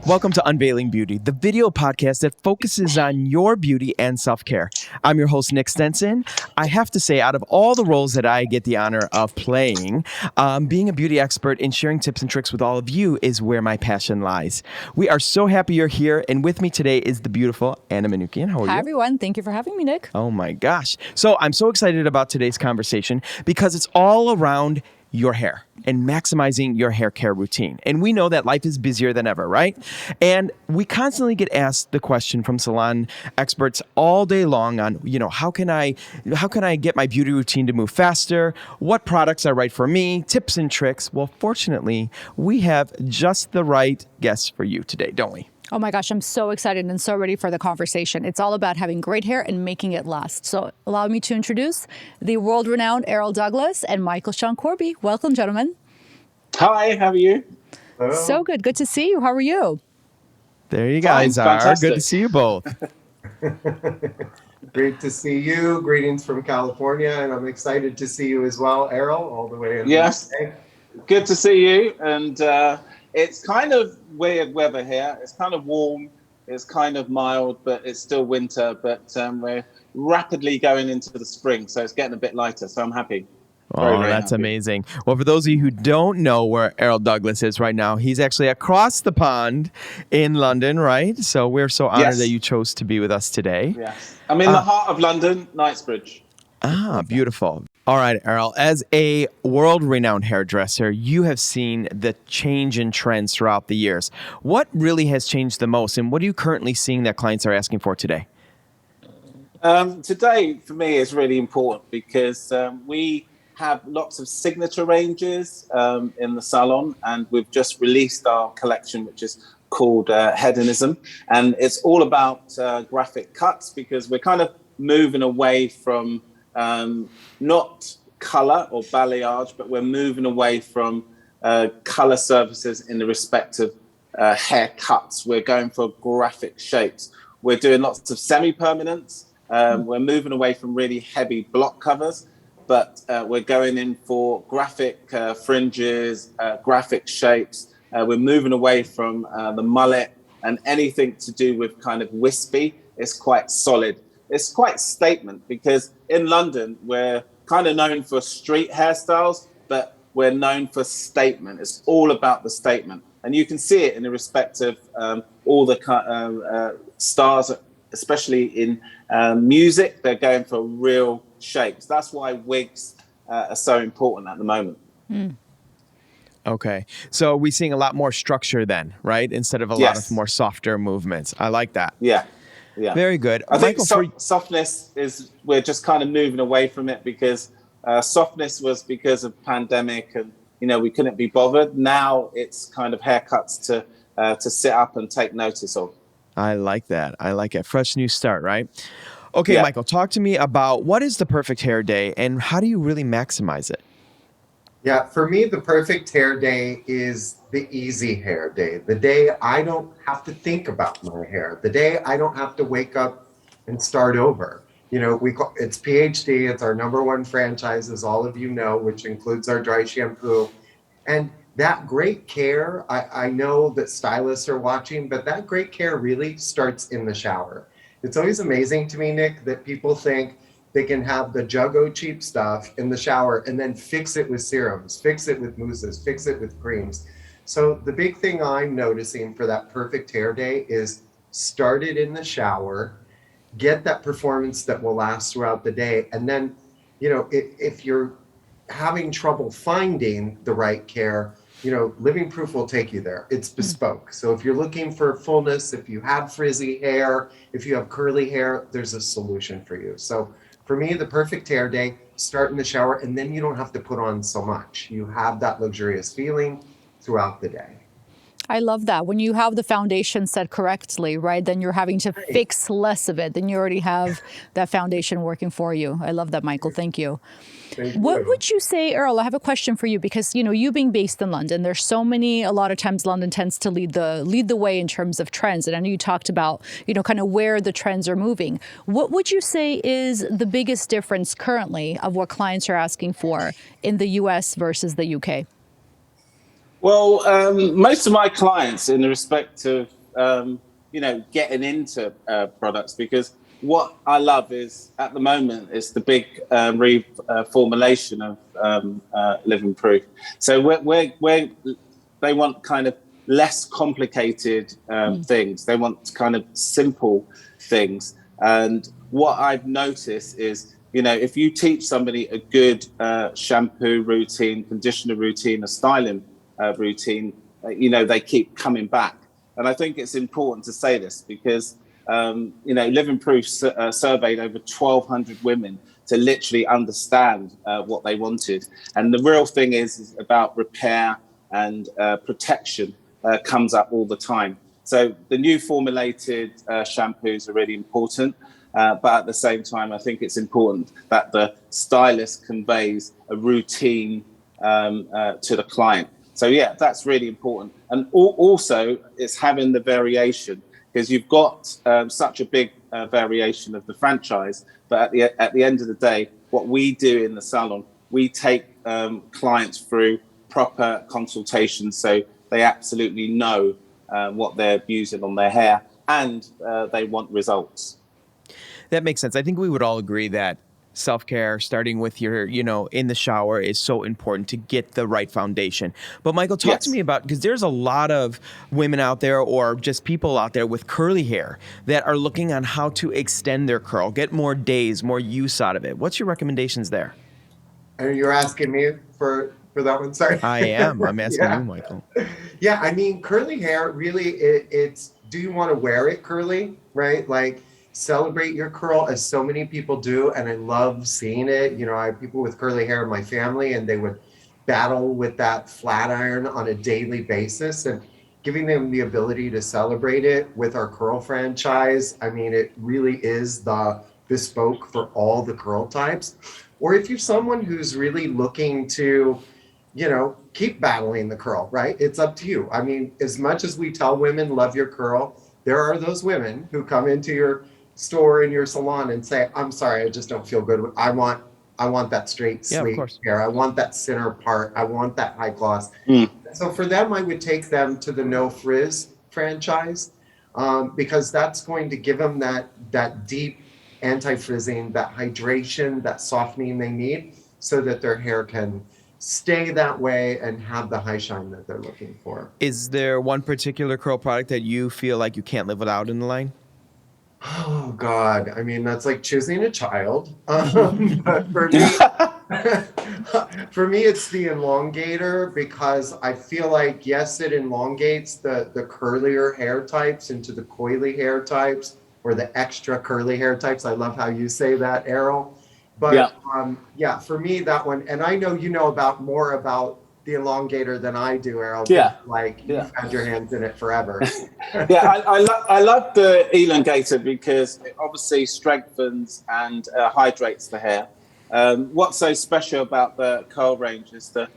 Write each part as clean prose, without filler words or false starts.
Welcome to Unveiling Beauty, the video podcast that focuses on your beauty and self-care. I'm your host, Nick Stenson. I have to say, out of all the roles that I get the honor of playing, being a beauty expert and sharing tips and tricks with all of you is where my passion lies. We are so happy you're here, and with me today is the beautiful Anna Manukian. How are you? Hi, everyone. Thank you for having me, Nick. Oh, my gosh. So I'm so excited about today's conversation because it's all around your hair and maximizing your hair care routine. And we know that life is busier than ever, right? And we constantly get asked the question from salon experts all day long on, how can I get my beauty routine to move faster? What products are right for me? Tips and tricks. Well, fortunately, we have just the right guests for you today, don't we? Oh my gosh, I'm so excited and so ready for the conversation. It's all about having great hair and making it last. So allow me to introduce the world-renowned Errol Douglas and Shawn Corby. Welcome, gentlemen. Hi, how are you? Hello. So good. Good to see you. How are you? There you guys are. Fantastic. Good to see you both. Great to see you. Greetings from California, and I'm excited to see you as well, Errol, all the way in. Yes, good to see you. And it's kind of weird weather here. It's kind of warm. It's kind of mild, but it's still winter. But we're rapidly going into the spring, so it's getting a bit lighter. So I'm happy. Very That's happy. amazing. Well, for those of you who don't know where Errol Douglas is right now, he's actually across the pond in London, right? So we're so honored that you chose to be with us today. Yes. I'm in the heart of London, Knightsbridge. Beautiful. All right, Errol, as a world-renowned hairdresser, you have seen the change in trends throughout the years. What really has changed the most, and what are you currently seeing that clients are asking for today? Today, for me, is really important because we have lots of signature ranges in the salon, and we've just released our collection, which is called Hedonism. And it's all about graphic cuts because we're kind of moving away from not color or balayage, but we're moving away from color surfaces in the respect of hair cuts. We're going for graphic shapes. We're doing lots of semi-permanents. We're moving away from really heavy block covers, but we're going in for graphic fringes, graphic shapes. We're moving away from the mullet and anything to do with kind of wispy. It's quite solid. It's quite statement because in London, we're kind of known for street hairstyles, but we're known for statement. It's all about the statement. And you can see it in the respect of all the stars, especially in music. They're going for real shapes. That's why wigs are so important at the moment. Okay. So we're seeing a lot more structure then, right? Instead of a lot of more softer movements. I like that. Yeah. Very good. I think softness is, we're just kind of moving away from it because softness was because of pandemic and, we couldn't be bothered. Now it's kind of haircuts to sit up and take notice of. I like that. I like it. Fresh new start, right? Okay, Michael, talk to me about what is the perfect hair day and how do you really maximize it? Yeah, for me, the perfect hair day is the easy hair day. The day I don't have to think about my hair. The day I don't have to wake up and start over. It's PhD. It's our #1 franchise, as all of you know, which includes our dry shampoo. And that great care, I know that stylists are watching, but that great care really starts in the shower. It's always amazing to me, Nick, that people think they can have the Juggo cheap stuff in the shower and then fix it with serums, fix it with mousses, fix it with creams. So the big thing I'm noticing for that perfect hair day is start it in the shower, get that performance that will last throughout the day. And then, if you're having trouble finding the right care, Living Proof will take you there. It's bespoke. So if you're looking for fullness, if you have frizzy hair, if you have curly hair, there's a solution for you. So for me, the perfect hair day, start in the shower, and then you don't have to put on so much. You have that luxurious feeling throughout the day. I love that. When you have the foundation set correctly, right, then you're having to fix less of it. Then you already have that foundation working for you. I love that, Michael. Thank you. What would you say, Errol? I have a question for you because, you being based in London, there's a lot of times London tends to lead the way in terms of trends. And I know you talked about, kind of where the trends are moving. What would you say is the biggest difference currently of what clients are asking for in the US versus the UK? Well, most of my clients, in the respect of getting into products, because what I love is at the moment is the big reformulation of Living Proof. So we're they want kind of less complicated things. They want kind of simple things. And what I've noticed is, if you teach somebody a good shampoo routine, conditioner routine, a styling routine, they keep coming back. And I think it's important to say this because, Living Proof surveyed over 1,200 women to literally understand what they wanted. And the real thing is about repair and protection comes up all the time. So the new formulated shampoos are really important. But at the same time, I think it's important that the stylist conveys a routine to the client. So yeah, that's really important. And also it's having the variation, because you've got such a big variation of the franchise. But at the end of the day, what we do in the salon, we take clients through proper consultations, so they absolutely know what they're using on their hair, and they want results. That makes sense. I think we would all agree that self-care, starting with your, in the shower, is so important to get the right foundation. But Michael, talk to me about, because there's a lot of women out there or just people out there with curly hair that are looking on how to extend their curl, get more days, more use out of it. What's your recommendations there? And you're asking me for that one? Sorry. I am. I'm asking you, Michael. Yeah, I mean, curly hair, really, it's, do you want to wear it curly, right? Like, celebrate your curl, as so many people do, and I love seeing it. I have people with curly hair in my family, and they would battle with that flat iron on a daily basis, and giving them the ability to celebrate it with our curl franchise. I mean, it really is the bespoke for all the curl types. Or if you're someone who's really looking to, keep battling the curl, right? It's up to you. I mean, as much as we tell women, love your curl, there are those women who come into your store in your salon and say, I'm sorry, I just don't feel good. I want that straight, sleek hair. I want that center part. I want that high gloss. So for them, I would take them to the No Frizz franchise, because that's going to give them that deep anti-frizzing, that hydration, that softening they need, so that their hair can stay that way and have the high shine that they're looking for. Is there one particular curl product that you feel like you can't live without in the line? Oh God, I mean, that's like choosing a child. But for me, it's the elongator, because I feel like, yes, it elongates the curlier hair types into the coily hair types, or the extra curly hair types. I love how you say that, Errol. But for me, that one, and I know you know more about the elongator than I do, Errol. You've had your hands in it forever. I love the elongator because it obviously strengthens and hydrates the hair. What's so special about the curl range is the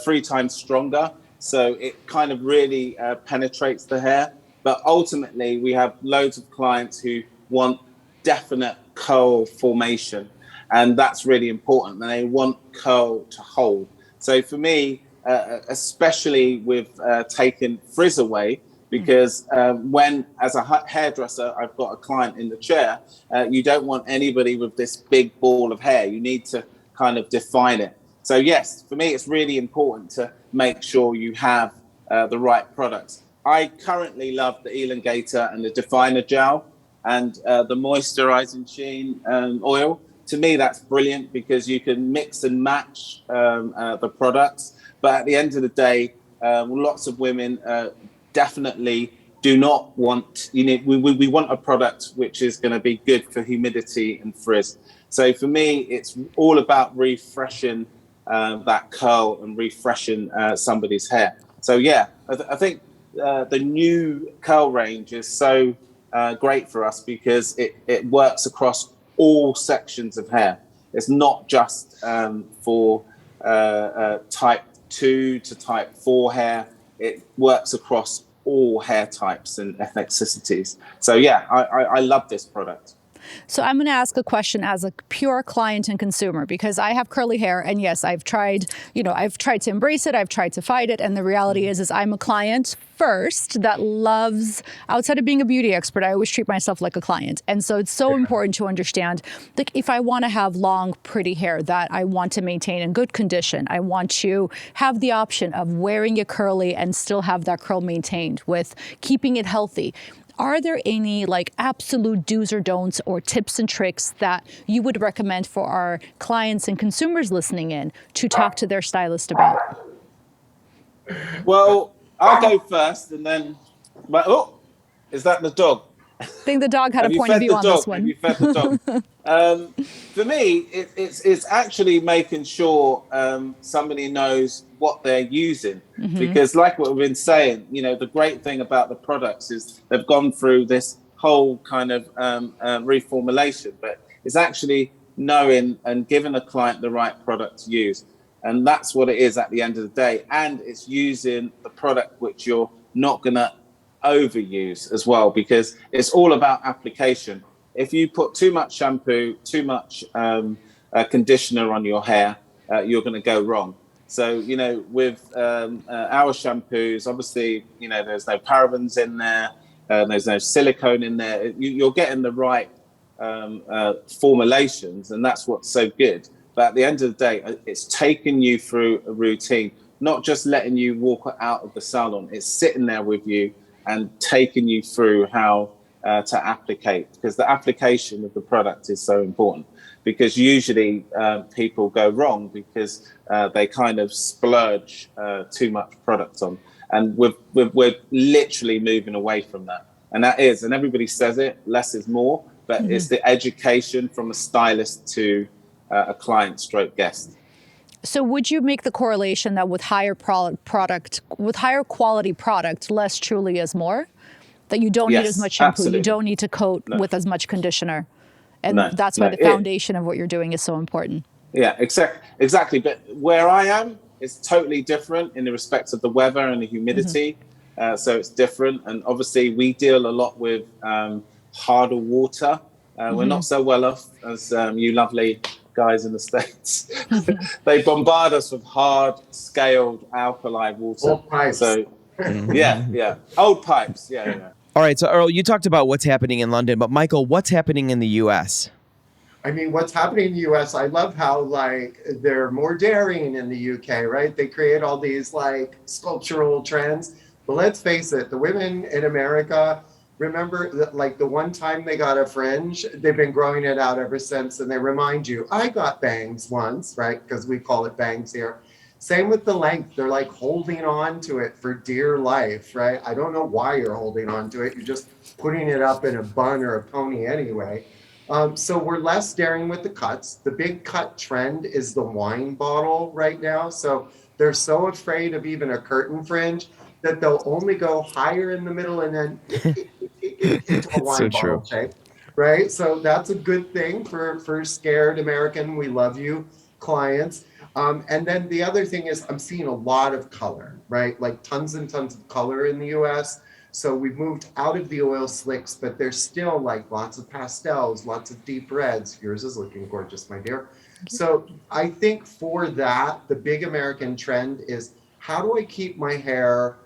3 times stronger, so it kind of really penetrates the hair. But ultimately, we have loads of clients who want definite curl formation, and that's really important. And they want curl to hold. So for me, especially with taking frizz away, because when, as a hairdresser, I've got a client in the chair, you don't want anybody with this big ball of hair. You need to kind of define it. So yes, for me, it's really important to make sure you have the right products. I currently love the elongator and the definer gel and the moisturizing sheen oil. To me, that's brilliant because you can mix and match the products. But at the end of the day, lots of women definitely do not want, we want a product which is going to be good for humidity and frizz. So for me, it's all about refreshing that curl and refreshing somebody's hair. So yeah, I think the new curl range is so great for us because it works across all sections of hair. It's not just for type 2 to type 4 hair. It works across all hair types and ethnicities. So yeah, I love this product. So I'm going to ask a question as a pure client and consumer, because I have curly hair, and yes, I've tried to embrace it, I've tried to fight it, and the reality is I'm a client first that loves, outside of being a beauty expert, I always treat myself like a client. And so it's so important to understand, like, if I want to have long, pretty hair that I want to maintain in good condition, I want to have the option of wearing it curly and still have that curl maintained with keeping it healthy. Are there any like absolute do's or don'ts or tips and tricks that you would recommend for our clients and consumers listening in to talk to their stylist about? Well, I'll go first, and then. Is that the dog? I think the dog had Have a you point of fed view the on dog? this one. Have you fed the dog? For me, it's actually making sure somebody knows what they're using, because, like what we've been saying, the great thing about the products is they've gone through this whole kind of reformulation, but it's actually knowing and giving a client the right product to use. And that's what it is at the end of the day. And it's using the product which you're not going to overuse as well, because it's all about application. If you put too much shampoo, too much conditioner on your hair, you're going to go wrong. So, with our shampoos, obviously, there's no parabens in there, there's no silicone in there. You're getting the right formulations, and that's what's so good. But at the end of the day, it's taking you through a routine, not just letting you walk out of the salon. It's sitting there with you and taking you through how to applicate, because the application of the product is so important. Because usually people go wrong because they kind of splurge too much product on, and we're literally moving away from that. And everybody says it, less is more, but it's the education from a stylist to a client stroke guest. So would you make the correlation that with higher quality product, less truly is more? That you don't need as much shampoo, absolutely. You don't need to coat with as much conditioner. And that's why the foundation of what you're doing is so important. Yeah, exactly. But where I am is totally different in the respect of the weather and the humidity. So it's different. And obviously we deal a lot with harder water. We're not so well off as you lovely guys in the States. They bombard us with hard scaled alkali water. Old pipes. So yeah. Old pipes. Yeah. All right, so Errol, you talked about what's happening in London, but Michael, what's happening in the U.S.? I mean, what's happening in the US, I love how they're more daring in the UK, right? They create all these sculptural trends. But let's face it, the women in America, remember that the one time they got a fringe, they've been growing it out ever since. And they remind you, I got bangs once, right? Because we call it bangs here. Same with the length. They're holding on to it for dear life, right? I don't know why you're holding on to it. You're just putting it up in a bun or a pony anyway. So we're less daring with the cuts. The big cut trend is the wine bottle right now. So they're so afraid of even a curtain fringe that they'll only go higher in the middle and then into a wine bottle shape, right? So that's a good thing for scared American, we love you clients. And then the other thing is I'm seeing a lot of color, right? Tons and tons of color in the US. So we've moved out of the oil slicks, but there's still lots of pastels, lots of deep reds. Yours is looking gorgeous, my dear. So I think for that, the big American trend is, how do I keep my hair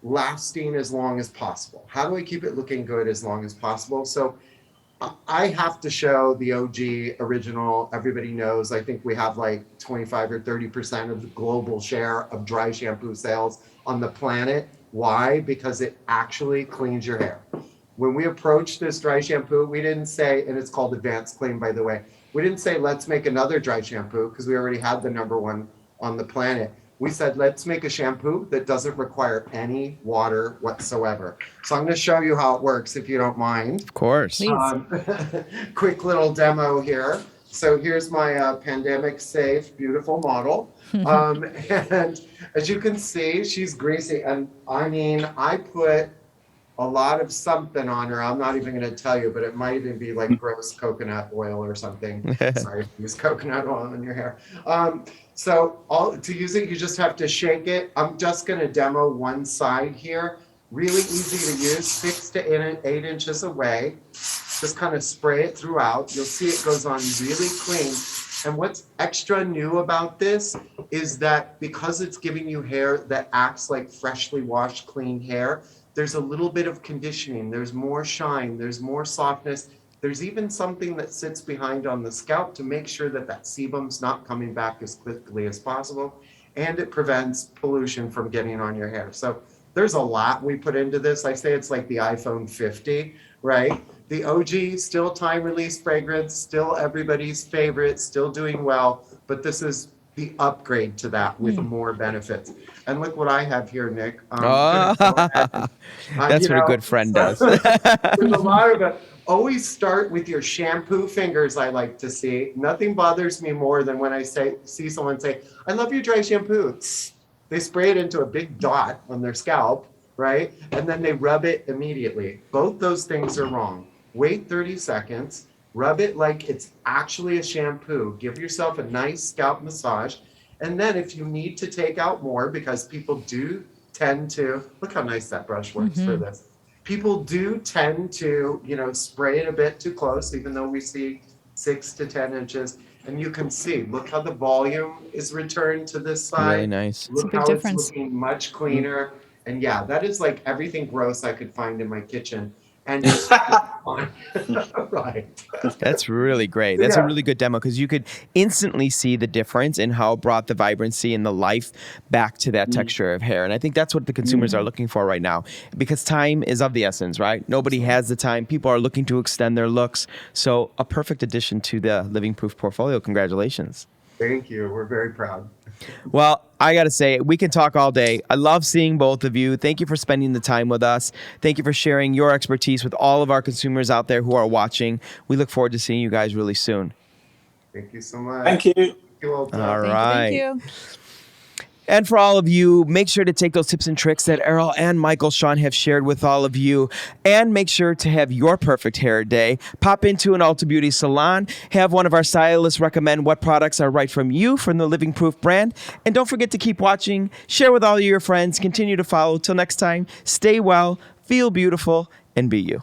lasting as long as possible? How do I keep it looking good as long as possible? So I have to show the OG original. Everybody knows, I think we have 25 or 30% of the global share of dry shampoo sales on the planet. Why? Because it actually cleans your hair. When we approached this dry shampoo, we didn't say, and it's called Advanced Clean, by the way, we didn't say, let's make another dry shampoo, because we already had the #1 on the planet. We said, let's make a shampoo that doesn't require any water whatsoever. So I'm going to show you how it works, if you don't mind. Of course. Quick little demo here. So here's my pandemic safe, beautiful model. And as you can see, she's greasy. And I mean, I put a lot of something on her. I'm not even going to tell you, but it might even be gross coconut oil or something. Sorry if you use coconut oil in your hair. So to use it, you just have to shake it. I'm just going to demo one side here. Really easy to use, 6 to 8 inches away. just kind of spray it throughout. You'll see it goes on really clean. And what's extra new about this is that because it's giving you hair that acts like freshly washed, clean hair, there's a little bit of conditioning. There's more shine. There's more softness. There's even something that sits behind on the scalp to make sure that that sebum's not coming back as quickly as possible. And it prevents pollution from getting on your hair. So there's a lot we put into this. I say it's like the iPhone 50, right? The OG, still time release fragrance, still everybody's favorite, still doing well, but this is the upgrade to that with more benefits. And look what I have here, Nick. That's what a good friend does. There's a lot of it. Always start with your shampoo fingers, I like to see. Nothing bothers me more than when I see someone say, I love your dry shampoo. They spray it into a big dot on their scalp, right? And then they rub it immediately. Both those things are wrong. Wait 30 seconds, rub it like it's actually a shampoo. Give yourself a nice scalp massage. And then if you need to take out more, because people do tend to, look how nice that brush works for this. People do tend to, spray it a bit too close, even though we see 6 to 10 inches. And you can see, look how the volume is returned to this side. Really nice. Look how it's looking much cleaner. And yeah, that is like everything gross I could find in my kitchen. And it's fun. Right. That's really great. That's a really good demo because you could instantly see the difference in how it brought the vibrancy and the life back to that texture of hair. And I think that's what the consumers are looking for right now because time is of the essence, right? Nobody has the time. People are looking to extend their looks. So a perfect addition to the Living Proof portfolio. Congratulations. Thank you. We're very proud. Well, I got to say, we can talk all day. I love seeing both of you. Thank you for spending the time with us. Thank you for sharing your expertise with all of our consumers out there who are watching. We look forward to seeing you guys really soon. Thank you so much. Thank you. Thank you all. All right. Thank you. And for all of you, make sure to take those tips and tricks that Errol and Michael Shawn have shared with all of you and make sure to have your perfect hair day. Pop into an Ulta Beauty salon, have one of our stylists recommend what products are right from you from the Living Proof brand. And don't forget to keep watching, share with all of your friends, continue to follow. Till next time, stay well, feel beautiful, and be you.